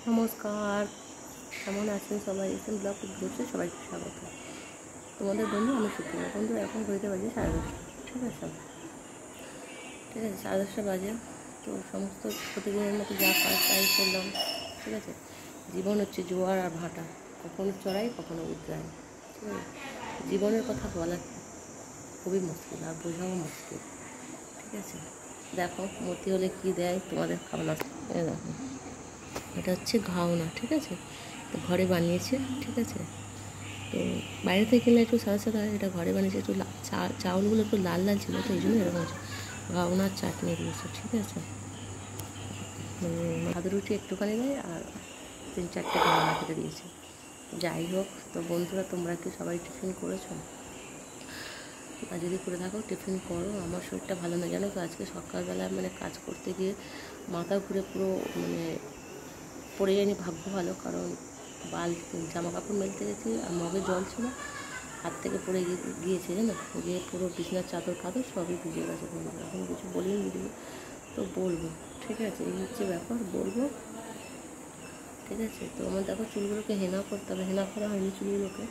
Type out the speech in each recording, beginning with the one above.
নমস্কার, কেমন আছেন সবাই? এসএম ব্লগ গ্রুপে সবাইকে স্বাগত। তোমাদের বন্ধু আমি সুপ্রিয়া। বন্ধু এখন ঘড়িতে বাজে 10:30, ঠিক আছে? 10:30 বাজে। তো সমস্ত প্রতিদিনের মতো যা কাজ তাই করলাম, ঠিক আছে? জীবন হচ্ছে জোয়ার আর ভাটা, কখনো চড়াই কখনো উতরাই, ঠিক আছে? জীবনের কথা বলা খুবই মুশকিল আর বোঝাও মুশকিল, ঠিক আছে? দেখো মতি হলে কী দেয় তোমাদের খাওয়া। দেখো এটা হচ্ছে ঘাওনা, ঠিক আছে? তো ঘরে বানিয়েছে, ঠিক আছে? তো বাইরে থেকে কিনলে একটু সাদা সাদা, এটা ঘরে বানিয়েছে একটু চাউলগুলো একটু লাল লাল ছিল, তো এই জন্য এরকম হচ্ছে। ঘাওনার চাটনি দিয়েছে, ঠিক আছে? ভাতের রুটি একটুখানি দেয় আর 3-4টে ঘাওনা খেতে দিয়েছে। যাই হোক, তো বন্ধুরা তোমরা কি সবাই টিফিন করেছো? আর যদি করে থাকো টিফিন করো। আমার শরীরটা ভালো না, জানো তো? আজকে সকালবেলা কাজ করতে গিয়ে মাথা ঘুরে পুরো পড়ে যায়নি, ভাগ্য ভালো, কারণ জামা কাপড় মেলতে গেছি আর মগে জল ছিল, হাত থেকে পড়ে গিয়েছে, জানো? গিয়ে পুরো বিছনার চাদর কাদর সবই ভিজে গেছে। এখন কিছু বলিনি দিদি, তো বলবো, ঠিক আছে? এই হচ্ছে ব্যাপার, বলবো, ঠিক আছে? তো আমার দেখো চুলগুলোকে হেনা করতে হবে, হেনা করা হয়নি, চুলগুলোকে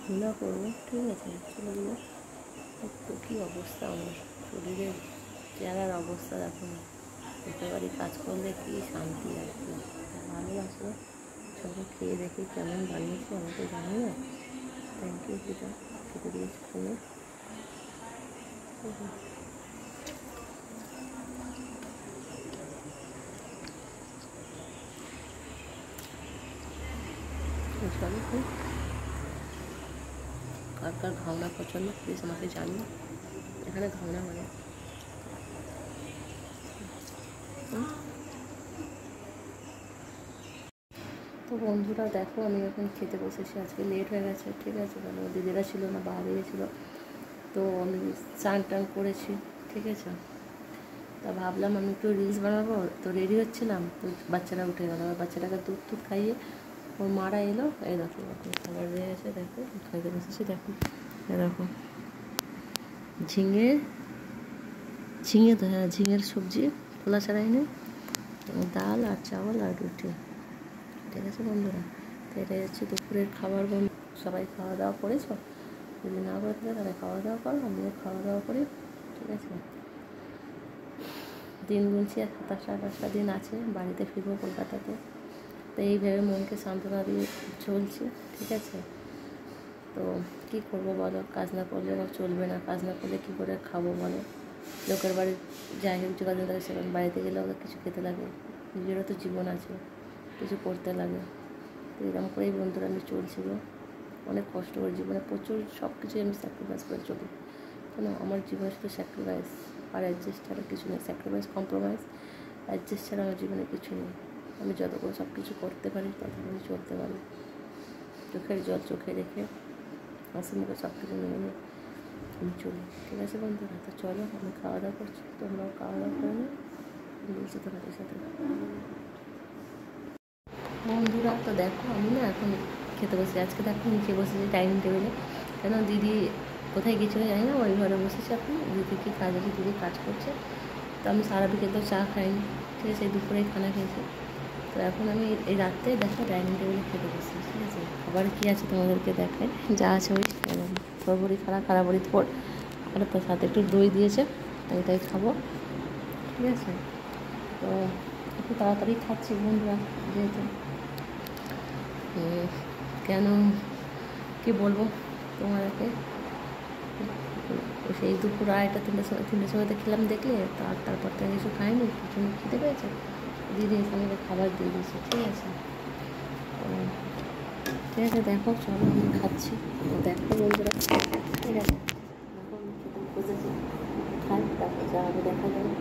হেনা করবো, ঠিক আছে? চুলগুলো তো কী অবস্থা আমার শরীরের, চেহারার অবস্থা দেখো না। একেবারে কাজ করলে কী শান্তি আর কি ভালো লাগলো। সবাই খেয়ে দেখি কেমন বানিয়েছে, আমাকে জানি না। থ্যাংক ইউ, সেটা খেতে দিয়েছি শুনে। কার কার ঘাওনা পছন্দ প্লিজ আমাকে জানিও। এখানে ঘাওনা মানে তো বন্ধুরা দেখো আমি এখন খেতে বসেছি। আজকে লেট হয়ে গেছে, ঠিক আছে? কারণ দিদিরা ছিল না, বাইরে গেছিলো, তো আমি স্নান টান করেছি, ঠিক আছে? তা ভাবলাম আমি একটু রিলস বানাবো, তো রেডি হচ্ছিলাম, তো বাচ্চারা উঠে গেলো। আর বাচ্চাটাকে দুধ টুধ খাইয়ে ওর মারা এলো। এই দেখো খাবার দিয়ে গেছে, দেখো খাইতে বসেছি, দেখো দেখো ঝিঙে ঝিঙে তো, হ্যাঁ ঝিঙের সবজি, খোলা ছাড়াই নেই, ডাল আর চাওয়াল আর রুটি, ঠিক আছে বন্ধুরা? তো এটাই হচ্ছে দুপুরের খাবার। বন্ধু সবাই খাওয়া দাওয়া করেছো? যদি না করে থাকে তাহলে খাওয়া দাওয়া করো, আমিও খাওয়া দাওয়া করি, ঠিক আছে? দিন গুনছি, 27-28টা দিন আছে, বাড়িতে ফিরবো কলকাতাতে। তো এইভাবে মনকে সান্ত্বনা দিয়ে চলছে, ঠিক আছে? তো কী করবো বলো? কাজ না করলে আমার চলবে না, কাজ না করলে কী করে খাবো বলো? লোকের বাড়ি যাই হোক যে কাজে থাকে, সেখানে বাড়িতে গেলে ওদের কিছু খেতে লাগে, নিজেরও তো জীবন আছে, কিছু করতে লাগে। তো এরকম করেই বন্ধুরা আমি চলছি গো, অনেক কষ্ট করে জীবনে প্রচুর সব কিছুই আমি স্যাক্রিফাইস করে চলি, কেন? আমার জীবনে শুধু স্যাক্রিফাইস আর অ্যাডজাস্ট ছাড়া কিছু নেই। স্যাক্রিফাইস, কম্প্রোমাইজ, অ্যাডজাস্ট ছাড়া আমার জীবনে কিছু নেই। আমি যত করে সব কিছু করতে পারি তত করে চলতে পারি, চোখের জল চোখে রেখে হাসি মুখে সব কিছু মেনে নিয়ে আমি চলি, ঠিক আছে বন্ধুরা? তো চলো, আমি খাওয়া দাওয়া করছি, তোমরাও খাওয়া দাওয়া করে নিও, বলছি তোমাদের সাথে। বন্ধুরা তো দেখো আমি না এখন খেতে বসে, আজকে দেখো নিচে বসেছি ডাইনিং টেবিলে, কেন দিদি কোথায় গেছিলো জানি না, ওই ঘরে বসেছি এখন। দিদি কী কাজ আছে, দিদি কাজ করছে। তো আমি সারা বিকেল তো চা খাইনি, ঠিক আছে? এই দুপুরে খানা খেয়েছি। তো এখন আমি এই রাত্রে দেখো ডাইনিং টেবিলে খেতে বসেছি, ঠিক আছে? খাবার কী আছে তোমাদেরকে দেখাই, যা আছে ওই সরবরি খারাবরি থোড়, আর তার সাথে একটু দই দিয়েছে, এটাই খাবো, ঠিক আছে? তো একটু তাড়াতাড়ি খাচ্ছি বন্ধুরা, যেহেতু কেন কী বলবো তোমাদেরকে, সেই দুপুর 2:30-3টের সময়তে খেলাম দেখলে, তারপর থেকে কিছু খাইনি, প্রচণ্ড খেতে পেয়েছে। দিদি এসে আমাকে খাবার দিয়ে দিয়েছে, ঠিক আছে? ঠিক আছে দেখো, চলো আমি খাচ্ছি, দেখো বন্ধুরা, ঠিক আছে? দেখো আমি খেতে বসেছি, খাই, তারপর যা হবে দেখা যাবে।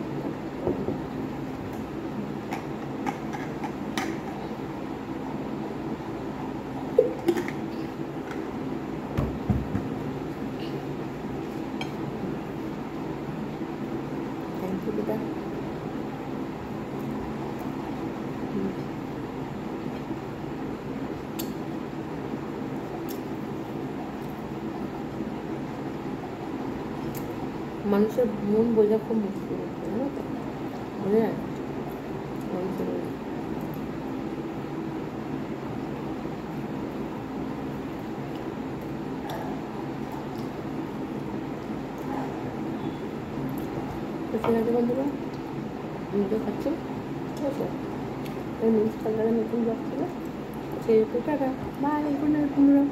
থ্যাংক ইউ দিদা। মানুষের মন বোঝা খুব মুশকিল, জানো তো? বোঝা যায় মানুষের তো ঠিক আছে বন্ধুরা, ভিডিও খাচ্ছি, ঠিক আছে? এই নিউজ নতুন ব্লগ ছিল, সেই টাটা, বাই, গুড নাইট বন্ধুরা।